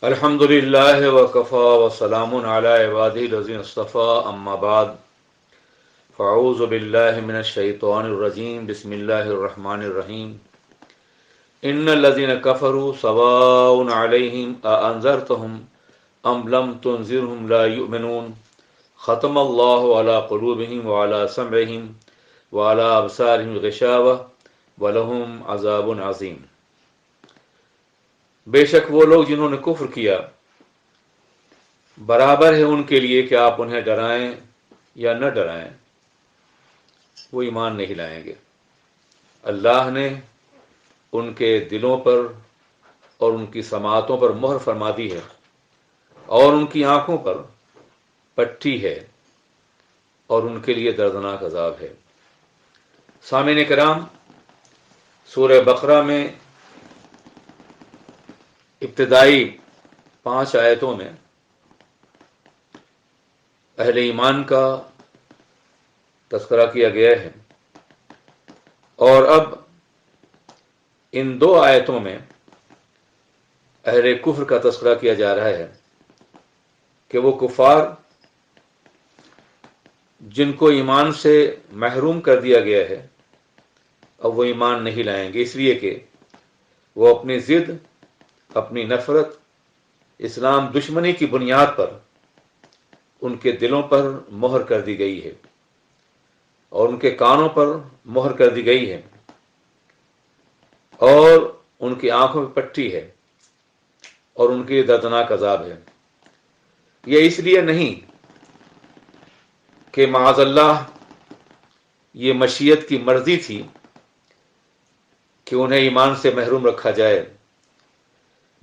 الحمدللہ وکفا وسلام علی عبادہ الذین اصطفیٰ اما بعد فاعوذ باللہ من الشیطان الرجیم بسم اللہ الرحمن الرحیم ان الذین کفروا سواء علیہم اانذرتہم ام لم تنذرہم لا یؤمنون ختم اللہ علی قلوبہم وعلی سمعہم وعلی ابصارہم غشاوہ ولہم عذاب عظیم۔ بے شک وہ لوگ جنہوں نے کفر کیا برابر ہے ان کے لیے کہ آپ انہیں ڈرائیں یا نہ ڈرائیں، وہ ایمان نہیں لائیں گے۔ اللہ نے ان کے دلوں پر اور ان کی سماعتوں پر مہر فرما دی ہے اور ان کی آنکھوں پر پٹی ہے اور ان کے لیے دردناک عذاب ہے۔ سامعین کرام، سورہ بقرہ میں ابتدائی 5 آیتوں میں اہل ایمان کا تذکرہ کیا گیا ہے، اور اب ان 2 آیتوں میں اہل کفر کا تذکرہ کیا جا رہا ہے کہ وہ کفار جن کو ایمان سے محروم کر دیا گیا ہے اب وہ ایمان نہیں لائیں گے، اس لیے کہ وہ اپنی ضد، اپنی نفرت، اسلام دشمنی کی بنیاد پر ان کے دلوں پر مہر کر دی گئی ہے اور ان کے کانوں پر مہر کر دی گئی ہے اور ان کی آنکھوں پہ پٹی ہے اور ان کے دردناک عذاب ہے۔ یہ اس لیے نہیں کہ معاذ اللہ یہ مشیت کی مرضی تھی کہ انہیں ایمان سے محروم رکھا جائے،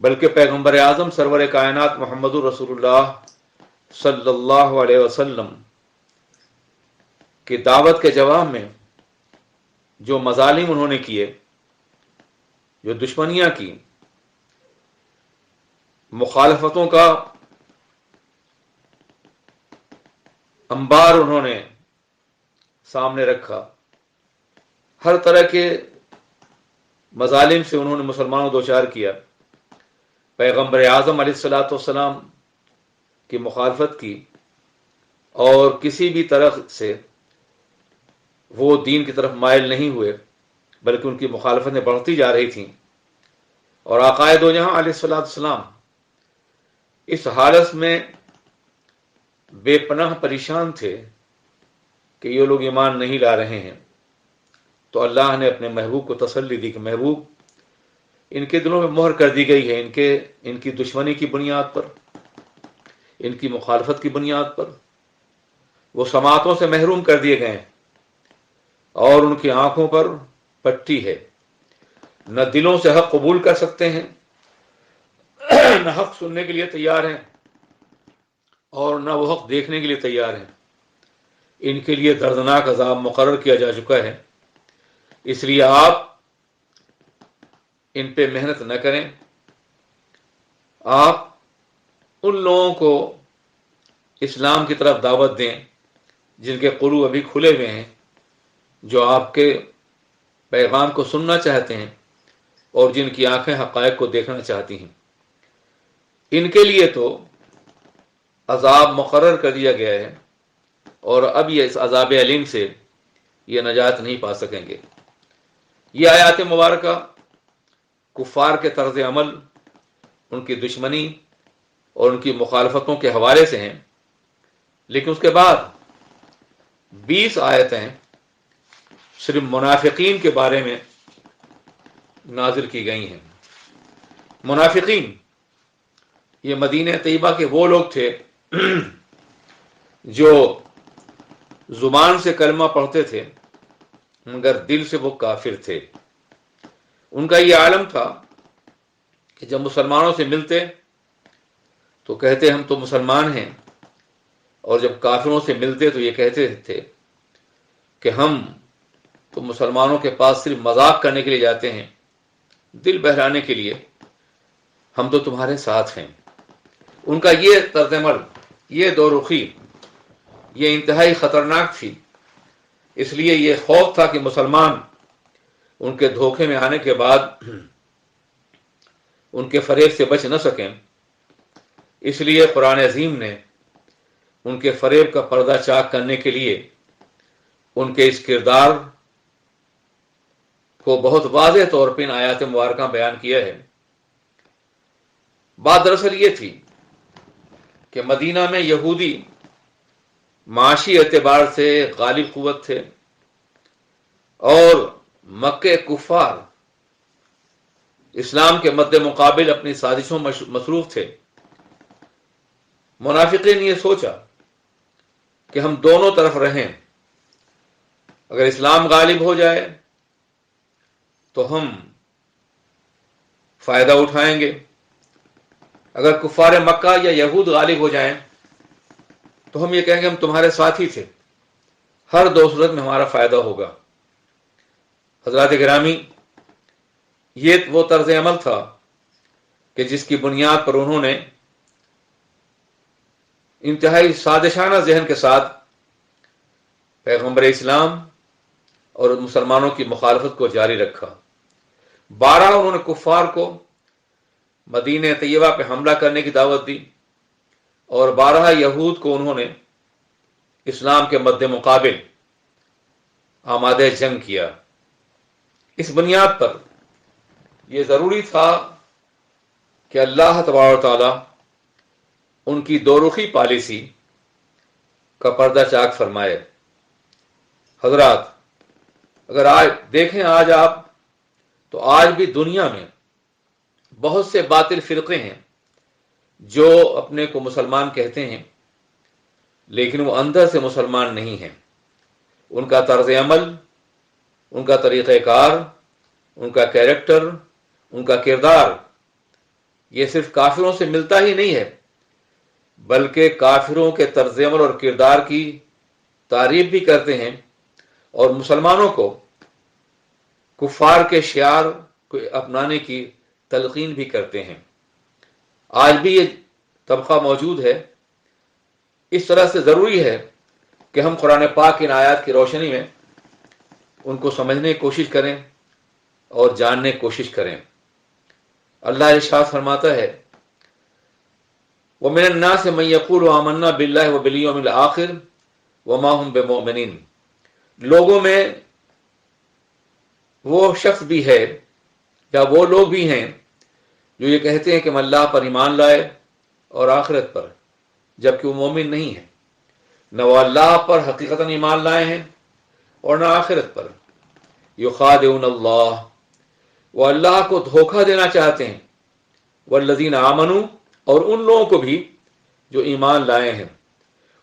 بلکہ پیغمبر اعظم سرور کائنات محمد رسول اللہ صلی اللہ علیہ وسلم کی دعوت کے جواب میں جو مظالم انہوں نے کیے، جو دشمنیاں کی، مخالفتوں کا انبار انہوں نے سامنے رکھا، ہر طرح کے مظالم سے انہوں نے مسلمانوں کو دوچار کیا، پیغمبر اعظم علیہ الصلوۃ والسلام کی مخالفت کی، اور کسی بھی طرح سے وہ دین کی طرف مائل نہیں ہوئے بلکہ ان کی مخالفتیں بڑھتی جا رہی تھیں، اور آقائے دو جہاں علیہ الصلوۃ والسلام اس حالت میں بے پناہ پریشان تھے کہ یہ لوگ ایمان نہیں لا رہے ہیں، تو اللہ نے اپنے محبوب کو تسلی دی کہ محبوب، ان کے دلوں میں مہر کر دی گئی ہے، ان کی دشمنی کی بنیاد پر، ان کی مخالفت کی بنیاد پر وہ سماعتوں سے محروم کر دیے گئے ہیں اور ان کی آنکھوں پر پٹی ہے، نہ دلوں سے حق قبول کر سکتے ہیں، نہ حق سننے کے لیے تیار ہیں اور نہ وہ حق دیکھنے کے لیے تیار ہیں۔ ان کے لیے دردناک عذاب مقرر کیا جا چکا ہے، اس لیے آپ ان پہ محنت نہ کریں، آپ ان لوگوں کو اسلام کی طرف دعوت دیں جن کے قلوب ابھی کھلے ہوئے ہیں، جو آپ کے پیغام کو سننا چاہتے ہیں اور جن کی آنکھیں حقائق کو دیکھنا چاہتی ہیں۔ ان کے لیے تو عذاب مقرر کر دیا گیا ہے اور اب یہ اس عذاب علیم سے یہ نجات نہیں پا سکیں گے۔ یہ آیات مبارکہ کفار کے طرز عمل، ان کی دشمنی اور ان کی مخالفتوں کے حوالے سے ہیں، لیکن اس کے بعد 20 آیتیں صرف منافقین کے بارے میں نازل کی گئی ہیں۔ منافقین یہ مدینہ طیبہ کے وہ لوگ تھے جو زبان سے کلمہ پڑھتے تھے مگر دل سے وہ کافر تھے۔ ان کا یہ عالم تھا کہ جب مسلمانوں سے ملتے تو کہتے ہم تو مسلمان ہیں، اور جب کافروں سے ملتے تو یہ کہتے تھے کہ ہم تو مسلمانوں کے پاس صرف مذاق کرنے کے لیے جاتے ہیں، دل بہلانے کے لیے، ہم تو تمہارے ساتھ ہیں۔ ان کا یہ طرز عمل، یہ دو رخی، یہ انتہائی خطرناک تھی، اس لیے یہ خوف تھا کہ مسلمان ان کے دھوکے میں آنے کے بعد ان کے فریب سے بچ نہ سکیں، اس لیے قرآن عظیم نے ان کے فریب کا پردہ چاک کرنے کے لیے ان کے اس کردار کو بہت واضح طور پہ ان آیات مبارکہ بیان کیا ہے۔ بات دراصل یہ تھی کہ مدینہ میں یہودی معاشی اعتبار سے غالب قوت تھے اور مکہ کفار اسلام کے مد مقابل اپنی سازشوں مصروف تھے۔ منافقین نے یہ سوچا کہ ہم دونوں طرف رہیں، اگر اسلام غالب ہو جائے تو ہم فائدہ اٹھائیں گے، اگر کفار مکہ یا یہود غالب ہو جائیں تو ہم یہ کہیں گے ہم تمہارے ساتھی تھے، ہر دو صورت میں ہمارا فائدہ ہوگا۔ حضرات گرامی، یہ وہ طرز عمل تھا کہ جس کی بنیاد پر انہوں نے انتہائی سازشانہ ذہن کے ساتھ پیغمبر اسلام اور مسلمانوں کی مخالفت کو جاری رکھا۔ 12 انہوں نے کفار کو مدینہ طیبہ پہ حملہ کرنے کی دعوت دی اور 12 یہود کو انہوں نے اسلام کے مد مقابل آمادہ جنگ کیا۔ اس بنیاد پر یہ ضروری تھا کہ اللہ تبارک و تعالی ان کی دو رخی پالیسی کا پردہ چاک فرمائے۔ حضرات، اگر آج دیکھیں آج آپ تو آج بھی دنیا میں بہت سے باطل فرقے ہیں جو اپنے کو مسلمان کہتے ہیں لیکن وہ اندر سے مسلمان نہیں ہیں۔ ان کا طرز عمل، ان کا طریقہ کار، ان کا کیریکٹر، ان کا کردار یہ صرف کافروں سے ملتا ہی نہیں ہے بلکہ کافروں کے طرز عمل اور کردار کی تعریف بھی کرتے ہیں اور مسلمانوں کو کفار کے شعار کو اپنانے کی تلقین بھی کرتے ہیں۔ آج بھی یہ طبقہ موجود ہے۔ اس طرح سے ضروری ہے کہ ہم قرآن پاک کی ان آیات کی روشنی میں ان کو سمجھنے کی کوشش کریں اور جاننے کی کوشش کریں۔ اللہ ارشاد فرماتا ہے وَمِنَ النَّاسِ مَن يَقُولُ آمَنَّا بِاللَّهِ وَبِالْيَوْمِ الْآخِرِ وَمَا هُمْ بِمُؤْمِنِينَ، لوگوں میں وہ شخص بھی ہے یا وہ لوگ بھی ہیں جو یہ کہتے ہیں کہ ہم اللہ پر ایمان لائے اور آخرت پر، جبکہ وہ مومن نہیں ہیں۔ نہ وہ اللہ پر حقیقتاً ایمان لائے ہیں اور نہ آخرت پر۔ یخادعون اللہ، وہ اللہ کو دھوکہ دینا چاہتے ہیں، والذین آمنوا، اور ان لوگوں کو بھی جو ایمان لائے ہیں۔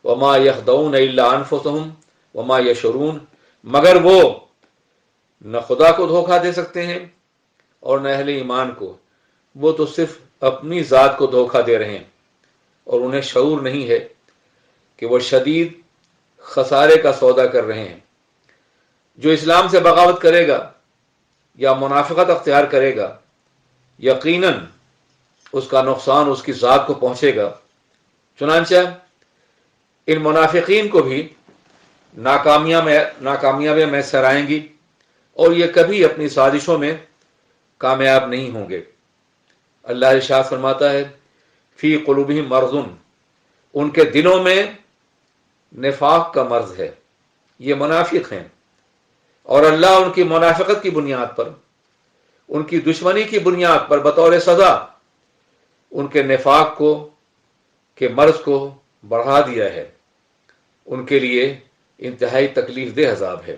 وما یخدعون الا انفسهم وما یشعرون، مگر وہ نہ خدا کو دھوکہ دے سکتے ہیں اور نہ اہل ایمان کو، وہ تو صرف اپنی ذات کو دھوکہ دے رہے ہیں اور انہیں شعور نہیں ہے کہ وہ شدید خسارے کا سودا کر رہے ہیں۔ جو اسلام سے بغاوت کرے گا یا منافقت اختیار کرے گا یقیناً اس کا نقصان اس کی ذات کو پہنچے گا۔ چنانچہ ان منافقین کو بھی ناکامیابیاں میسر آئیں گی اور یہ کبھی اپنی سازشوں میں کامیاب نہیں ہوں گے۔ اللہ ارشاد فرماتا ہے فی قلوبہم مرض، ان کے دلوں میں نفاق کا مرض ہے، یہ منافق ہیں، اور اللہ ان کی منافقت کی بنیاد پر، ان کی دشمنی کی بنیاد پر بطور سزا ان کے نفاق کو کے مرض کو بڑھا دیا ہے۔ ان کے لیے انتہائی تکلیف دہ عذاب ہے،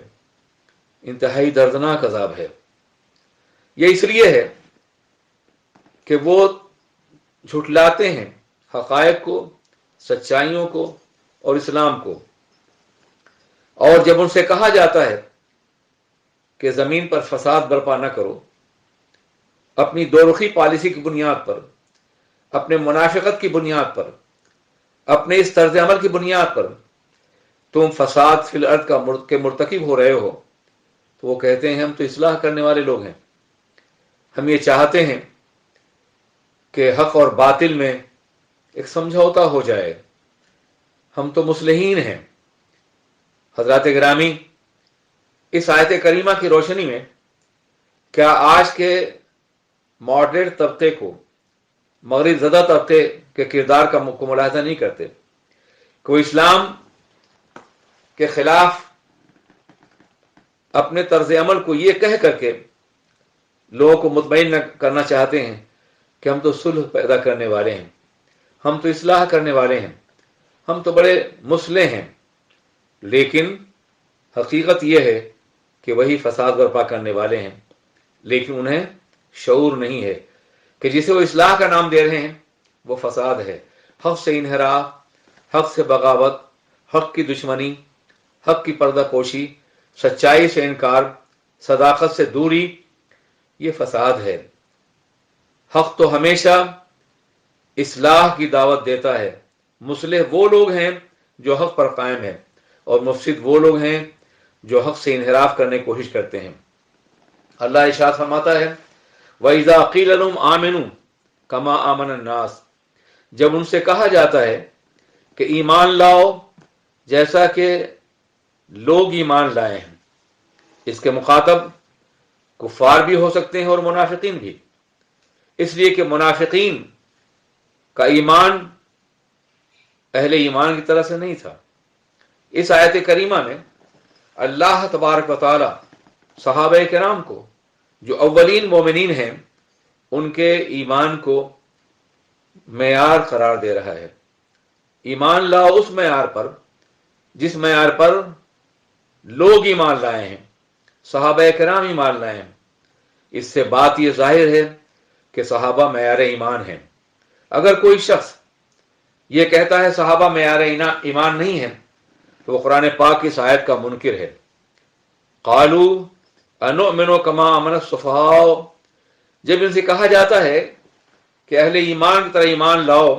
انتہائی دردناک عذاب ہے۔ یہ اس لیے ہے کہ وہ جھٹلاتے ہیں حقائق کو، سچائیوں کو اور اسلام کو، اور جب ان سے کہا جاتا ہے کہ زمین پر فساد برپا نہ کرو، اپنی دو رخی پالیسی کی بنیاد پر، اپنے منافقت کی بنیاد پر، اپنے اس طرز عمل کی بنیاد پر تم فساد فی الارض کے مرتکب ہو رہے ہو، تو وہ کہتے ہیں ہم تو اصلاح کرنے والے لوگ ہیں، ہم یہ چاہتے ہیں کہ حق اور باطل میں ایک سمجھوتا ہو جائے، ہم تو مصلحین ہیں۔ حضرات گرامی، اس آیت کریمہ کی روشنی میں کیا آج کے ماڈریٹ طبقے کو مغرب زدہ طبقے کے کردار کو ملاحظہ نہیں کرتے کہ وہ اسلام کے خلاف اپنے طرز عمل کو یہ کہہ کر کے لوگوں کو مطمئن کرنا چاہتے ہیں کہ ہم تو صلح پیدا کرنے والے ہیں، ہم تو اصلاح کرنے والے ہیں، ہم تو بڑے مصلح ہیں، لیکن حقیقت یہ ہے کہ وہی فساد برپا کرنے والے ہیں، لیکن انہیں شعور نہیں ہے کہ جسے وہ اصلاح کا نام دے رہے ہیں وہ فساد ہے۔ حق سے انحراف، حق سے بغاوت، حق کی دشمنی، حق کی پردہ پوشی، سچائی سے انکار، صداقت سے دوری، یہ فساد ہے۔ حق تو ہمیشہ اصلاح کی دعوت دیتا ہے۔ مصلح وہ لوگ ہیں جو حق پر قائم ہیں، اور مفسد وہ لوگ ہیں جو حق سے انحراف کرنے کی کوشش کرتے ہیں۔ اللہ ارشاد فرماتا ہے وَإِذَا قِيلَ لَهُمْ آمِنُوا كَمَا آمَنَ النَّاسُ، جب ان سے کہا جاتا ہے کہ ایمان لاؤ جیسا کہ لوگ ایمان لائے ہیں۔ اس کے مخاطب کفار بھی ہو سکتے ہیں اور منافقین بھی، اس لیے کہ منافقین کا ایمان اہل ایمان کی طرح سے نہیں تھا۔ اس آیت کریمہ میں اللہ تبارک و تعالی صحابہ کرام کو جو اولین مومنین ہیں ان کے ایمان کو معیار قرار دے رہا ہے۔ ایمان لاؤ اس معیار پر جس معیار پر لوگ ایمان لائے ہیں، صحابہ کرام ایمان لائے ہیں۔ اس سے بات یہ ظاہر ہے کہ صحابہ معیار ایمان ہیں۔ اگر کوئی شخص یہ کہتا ہے صحابہ معیار ایمان نہیں ہے تو وہ قرآن پاک کی اس آیت کا منکر ہے۔ قالوا انؤمن کما آمن السفہاء، جب ان سے کہا جاتا ہے کہ اہل ایمان کی طرح ایمان لاؤ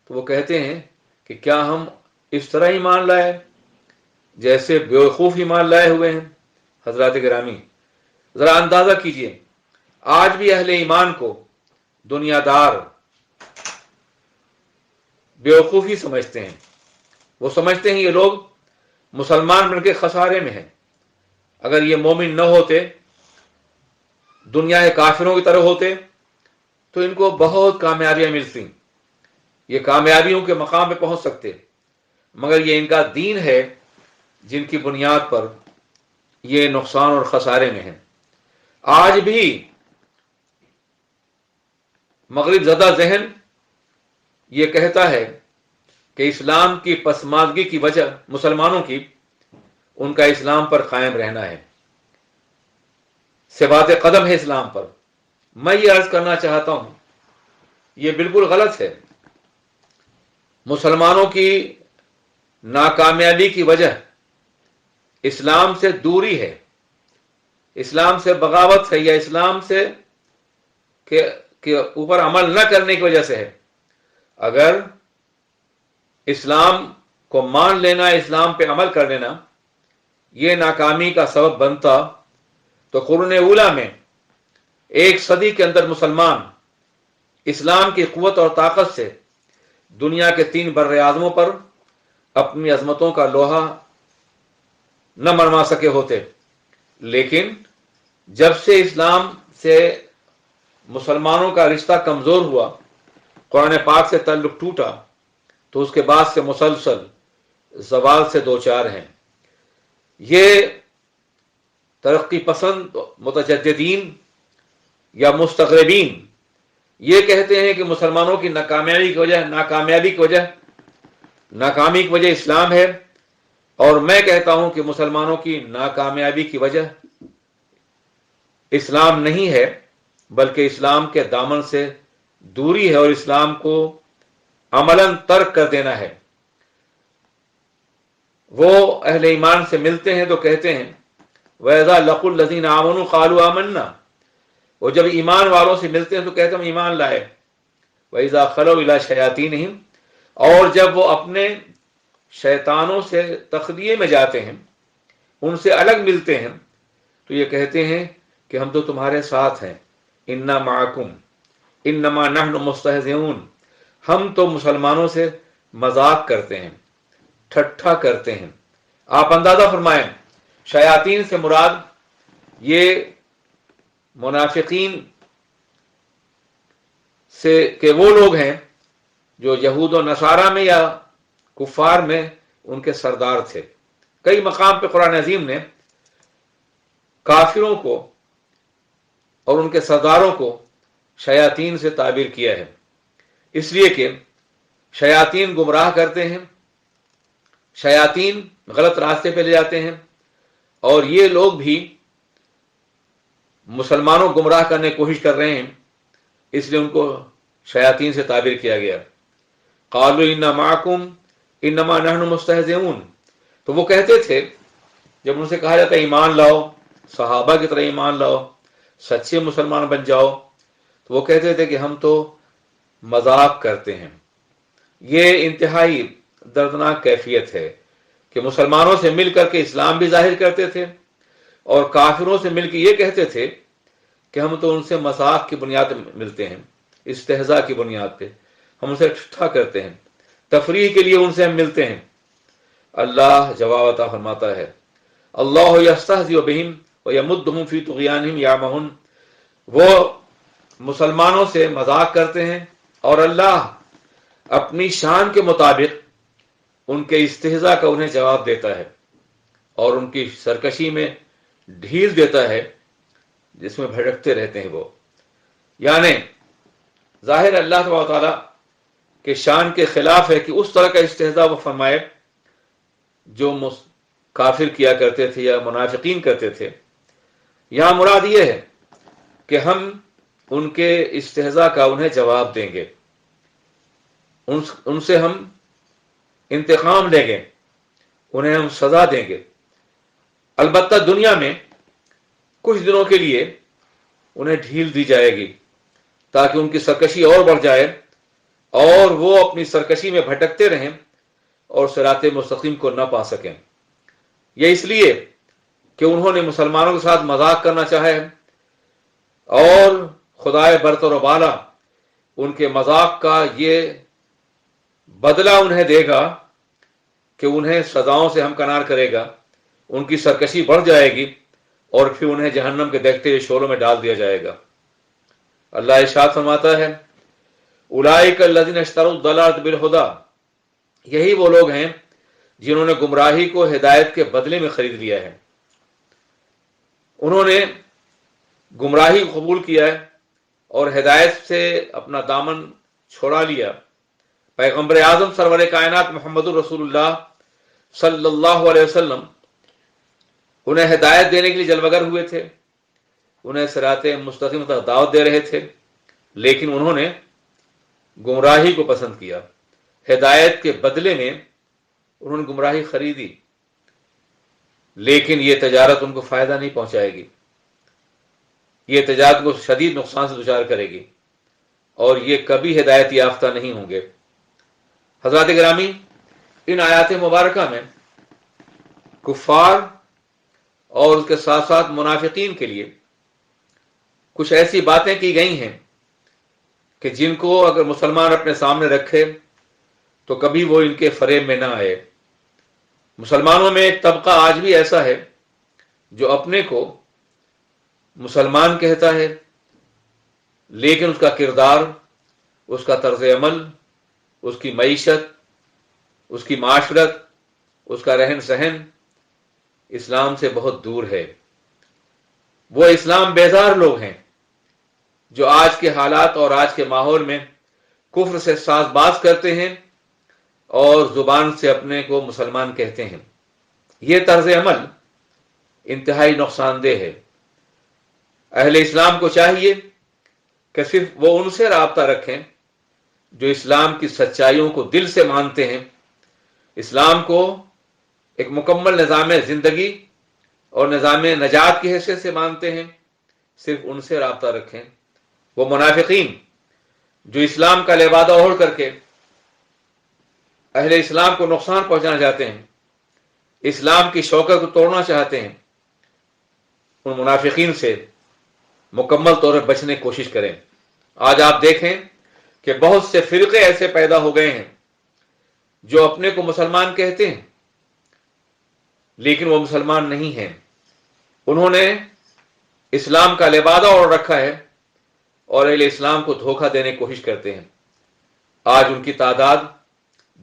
تو وہ کہتے ہیں کہ کیا ہم اس طرح ایمان لائے جیسے بیوقوف ایمان لائے ہوئے ہیں۔ حضرات گرامی، ذرا اندازہ کیجئے، آج بھی اہل ایمان کو دنیا دار بیوقوفی سمجھتے ہیں۔ وہ سمجھتے ہیں یہ لوگ مسلمان بن کے خسارے میں ہیں۔ اگر یہ مومن نہ ہوتے، دنیا کے کافروں کی طرح ہوتے تو ان کو بہت کامیابیاں ملتی، یہ کامیابیوں کے مقام پہ پہنچ سکتے، مگر یہ ان کا دین ہے جن کی بنیاد پر یہ نقصان اور خسارے میں ہیں۔ آج بھی مغرب زدہ ذہن یہ کہتا ہے کہ اسلام کی پسماندگی کی وجہ مسلمانوں کی ان کا اسلام پر قائم رہنا ہے، ثبات قدم ہے اسلام پر۔ میں یہ عرض کرنا چاہتا ہوں یہ بالکل غلط ہے۔ مسلمانوں کی ناکامیابی کی وجہ اسلام سے دوری ہے، اسلام سے بغاوت ہے، یا اسلام سے کے اوپر عمل نہ کرنے کی وجہ سے ہے۔ اگر اسلام کو مان لینا، اسلام پہ عمل کر لینا یہ ناکامی کا سبب بنتا تو قرون اولیٰ میں 1 صدی کے اندر مسلمان اسلام کی قوت اور طاقت سے دنیا کے 3 بر اعظموں پر اپنی عظمتوں کا لوہا نہ منوا سکے ہوتے۔ لیکن جب سے اسلام سے مسلمانوں کا رشتہ کمزور ہوا، قرآن پاک سے تعلق ٹوٹا، تو اس کے بعد سے مسلسل زوال سے دوچار ہیں۔ یہ ترقی پسند متجددین یا مستغربین یہ کہتے ہیں کہ مسلمانوں کی ناکامی کی وجہ اسلام ہے، اور میں کہتا ہوں کہ مسلمانوں کی ناکامیابی کی وجہ اسلام نہیں ہے بلکہ اسلام کے دامن سے دوری ہے اور اسلام کو عملاً ترک کر دینا ہے۔ وہ اہل ایمان سے ملتے ہیں تو کہتے ہیں وَإِذَا لَقُوا الَّذِينَ آمَنُوا قَالُوا آمَنَّا، وہ جب ایمان والوں سے ملتے ہیں تو کہتے ہیں ہم ایمان لائے۔ وَإِذَا خَلَوْا إِلَىٰ شَيَاطِينِهِمْ، اور جب وہ اپنے شیطانوں سے تخلیے میں جاتے ہیں، ان سے الگ ملتے ہیں، تو یہ کہتے ہیں کہ ہم تو تمہارے ساتھ ہیں، اِنَّا مَعَكُمْ اِنَّمَا نَحْنُ مُسْتَهْزِئُونَ، ہم تو مسلمانوں سے مذاق کرتے ہیں، ٹھٹھا کرتے ہیں۔ آپ اندازہ فرمائیں، شیاطین سے مراد یہ منافقین سے کہ وہ لوگ ہیں جو یہود و نصارہ میں یا کفار میں ان کے سردار تھے۔ کئی مقام پہ قرآن عظیم نے کافروں کو اور ان کے سرداروں کو شیاطین سے تعبیر کیا ہے، اس لیے کہ شیاطین گمراہ کرتے ہیں، شیاطین غلط راستے پہ لے جاتے ہیں، اور یہ لوگ بھی مسلمانوں کو گمراہ کرنے کی کوشش کر رہے ہیں، اس لیے ان کو شیاطین سے تعبیر کیا گیا۔ قالوا انا معکم انما نحن مستہزئون، تو وہ کہتے تھے جب ان سے کہا جاتا ہے ایمان لاؤ، صحابہ کی طرح ایمان لاؤ، سچے مسلمان بن جاؤ، تو وہ کہتے تھے کہ ہم تو مذاق کرتے ہیں۔ یہ انتہائی دردناک کیفیت ہے کہ مسلمانوں سے مل کر کے اسلام بھی ظاہر کرتے تھے اور کافروں سے مل کے یہ کہتے تھے کہ ہم تو ان سے مذاق کی بنیاد پہ ملتے ہیں، استہزاء کی بنیاد پہ ہم ان سے ٹھٹھا کرتے ہیں، تفریح کے لیے ان سے ہم ملتے ہیں۔ اللہ جواب عطا فرماتا ہے اللہ یستہزئ بہم ویمدہم فی طغیانہم یعمہون، وہ مسلمانوں سے مذاق کرتے ہیں اور اللہ اپنی شان کے مطابق ان کے استہزاء کا انہیں جواب دیتا ہے اور ان کی سرکشی میں ڈھیل دیتا ہے جس میں بھٹکتے رہتے ہیں وہ۔ یعنی ظاہر اللہ تبارک و تعالیٰ کے شان کے خلاف ہے کہ اس طرح کا استہزاء وہ فرمائے جو کافر کیا کرتے تھے یا منافقین کرتے تھے۔ یہاں مراد یہ ہے کہ ہم ان کے استہزاء کا انہیں جواب دیں گے، ان سے ہم انتقام لیں گے، انہیں ہم سزا دیں گے۔ البتہ دنیا میں کچھ دنوں کے لیے انہیں ڈھیل دی جائے گی تاکہ ان کی سرکشی اور بڑھ جائے اور وہ اپنی سرکشی میں بھٹکتے رہیں اور صراط مستقیم کو نہ پا سکیں۔ یہ اس لیے کہ انہوں نے مسلمانوں کے ساتھ مذاق کرنا چاہا ہے اور خدائے برتر و بالا ان کے مذاق کا یہ بدلہ انہیں دے گا کہ انہیں سزاؤں سے ہمکنار کرے گا، ان کی سرکشی بڑھ جائے گی اور پھر انہیں جہنم کے دیکھتے ہوئے شعلوں میں ڈال دیا جائے گا۔ اللہ ارشاد فرماتا ہے اولئک الذین اشتروا الضلالۃ بالہدی، یہی وہ لوگ ہیں جنہوں نے گمراہی کو ہدایت کے بدلے میں خرید لیا ہے۔ انہوں نے گمراہی کو قبول کیا ہے اور ہدایت سے اپنا دامن چھوڑا لیا۔ پیغمبر اعظم سرور کائنات محمد الرسول اللہ صلی اللہ علیہ وسلم انہیں ہدایت دینے کے لیے جلوگر ہوئے تھے، انہیں صراط مستقیم تک دعوت دے رہے تھے، لیکن انہوں نے گمراہی کو پسند کیا، ہدایت کے بدلے میں انہوں نے گمراہی خریدی، لیکن یہ تجارت ان کو فائدہ نہیں پہنچائے گی، یہ تجارت کو شدید نقصان سے دچار کرے گی اور یہ کبھی ہدایت یافتہ نہیں ہوں گے۔ حضرات گرامی، ان آیات مبارکہ میں کفار اور اس کے ساتھ ساتھ منافقین کے لیے کچھ ایسی باتیں کی گئی ہیں کہ جن کو اگر مسلمان اپنے سامنے رکھے تو کبھی وہ ان کے فریب میں نہ آئے۔ مسلمانوں میں ایک طبقہ آج بھی ایسا ہے جو اپنے کو مسلمان کہتا ہے، لیکن اس کا کردار، اس کا طرز عمل، اس کی معیشت، اس کی معاشرت، اس کا رہن سہن اسلام سے بہت دور ہے۔ وہ اسلام بیزار لوگ ہیں جو آج کے حالات اور آج کے ماحول میں کفر سے ساز باز کرتے ہیں اور زبان سے اپنے کو مسلمان کہتے ہیں۔ یہ طرز عمل انتہائی نقصان دہ ہے۔ اہل اسلام کو چاہیے کہ صرف وہ ان سے رابطہ رکھیں جو اسلام کی سچائیوں کو دل سے مانتے ہیں، اسلام کو ایک مکمل نظام زندگی اور نظام نجات کی حیثیت سے مانتے ہیں، صرف ان سے رابطہ رکھیں۔ وہ منافقین جو اسلام کا لبادہ اوڑھ کر کے اہل اسلام کو نقصان پہنچانا چاہتے ہیں، اسلام کی شوکت کو توڑنا چاہتے ہیں، ان منافقین سے مکمل طور پر بچنے کی کوشش کریں۔ آج آپ دیکھیں کہ بہت سے فرقے ایسے پیدا ہو گئے ہیں جو اپنے کو مسلمان کہتے ہیں لیکن وہ مسلمان نہیں ہیں۔ انہوں نے اسلام کا لبادہ اوڑھ رکھا ہے اور اہل اسلام کو دھوکہ دینے کی کوشش کرتے ہیں۔ آج ان کی تعداد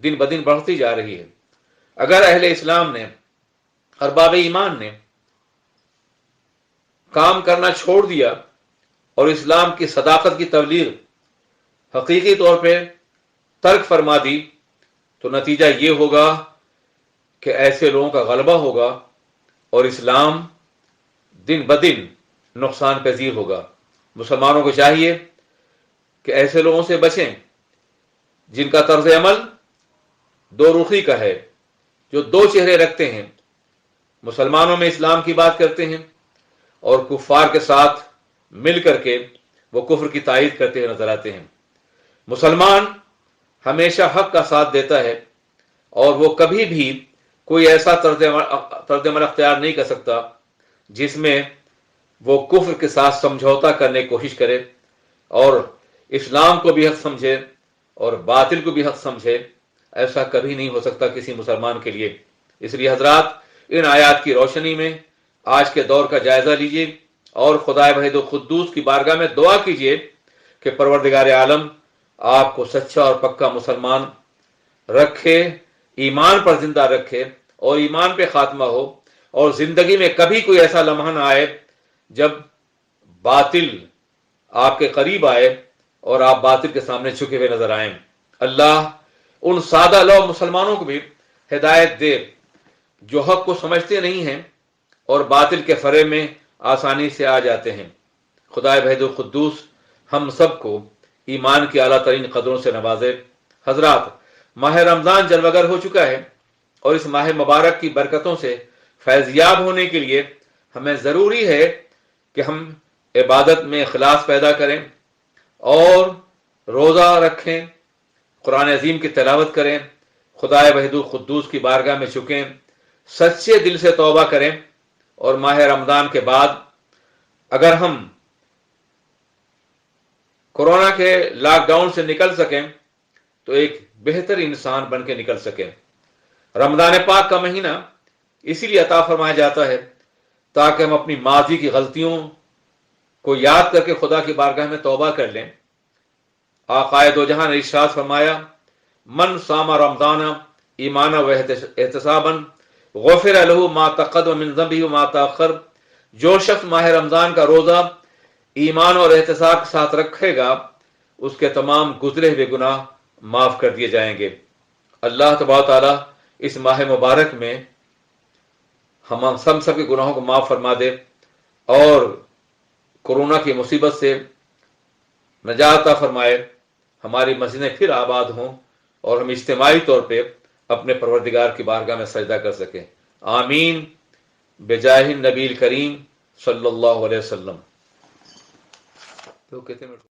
دن بدن بڑھتی جا رہی ہے۔ اگر اہل اسلام نے، ارباب ایمان نے کام کرنا چھوڑ دیا اور اسلام کی صداقت کی تبلیغ حقیقی طور پہ ترک فرما دی، تو نتیجہ یہ ہوگا کہ ایسے لوگوں کا غلبہ ہوگا اور اسلام دن بدن نقصان پذیر ہوگا۔ مسلمانوں کو چاہیے کہ ایسے لوگوں سے بچیں جن کا طرز عمل دو رخی کا ہے، جو دو چہرے رکھتے ہیں، مسلمانوں میں اسلام کی بات کرتے ہیں اور کفار کے ساتھ مل کر کے وہ کفر کی تائید کرتے ہوئے نظر آتے ہیں۔ مسلمان ہمیشہ حق کا ساتھ دیتا ہے اور وہ کبھی بھی کوئی ایسا طرز عمل اختیار نہیں کر سکتا جس میں وہ کفر کے ساتھ سمجھوتا کرنے کی کوشش کرے اور اسلام کو بھی حق سمجھے اور باطل کو بھی حق سمجھے۔ ایسا کبھی نہیں ہو سکتا کسی مسلمان کے لیے۔ اس لیے حضرات، ان آیات کی روشنی میں آج کے دور کا جائزہ لیجیے اور خدائے وحید و قدوس کی بارگاہ میں دعا کیجیے کہ پروردگار عالم آپ کو سچا اور پکا مسلمان رکھے، ایمان پر زندہ رکھے اور ایمان پہ خاتمہ ہو، اور زندگی میں کبھی کوئی ایسا لمحہ نہ آئے جب باطل آپ کے قریب آئے اور آپ باطل کے سامنے جھکے ہوئے نظر آئیں۔ اللہ ان سادہ لو مسلمانوں کو بھی ہدایت دے جو حق کو سمجھتے نہیں ہیں اور باطل کے فریب میں آسانی سے آ جاتے ہیں۔ خدائے وحید و قدوس ہم سب کو ایمان کی اعلیٰ ترین قدروں سے نوازے۔ حضرات، ماہ رمضان جلوگر ہو چکا ہے اور اس ماہ مبارک کی برکتوں سے فیضیاب ہونے کے لیے ہمیں ضروری ہے کہ ہم عبادت میں اخلاص پیدا کریں اور روزہ رکھیں، قرآن عظیم کی تلاوت کریں، خدائے وحید القدوس کی بارگاہ میں جھکیں، سچے دل سے توبہ کریں، اور ماہ رمضان کے بعد اگر ہم کورونا کے لاک ڈاؤن سے نکل سکیں تو ایک بہتر انسان بن کے نکل سکیں۔ رمضان پاک کا مہینہ اسی لیے عطا فرمایا جاتا ہے تاکہ ہم اپنی ماضی کی غلطیوں کو یاد کر کے خدا کی بارگاہ میں توبہ کر لیں۔ آقائے دو جہاں نے ارشاد فرمایا، من صام رمضان ایمانا و احتسابا غفر له ما تقدم من ذنبه وما تاخر۔ جو شخص ماہ رمضان کا روزہ ایمان اور احتساب کے ساتھ رکھے گا اس کے تمام گزرے ہوئے گناہ معاف کر دیے جائیں گے۔ اللہ تبارک تعالیٰ اس ماہ مبارک میں ہم سب کے گناہوں کو معاف فرما دے اور کورونا کی مصیبت سے نجات عطا فرمائے، ہماری مسجدیں پھر آباد ہوں اور ہم اجتماعی طور پہ اپنے پروردگار کی بارگاہ میں سجدہ کر سکیں۔ آمین بجاہ النبی کریم صلی اللہ علیہ وسلم۔ تو کتنے منٹ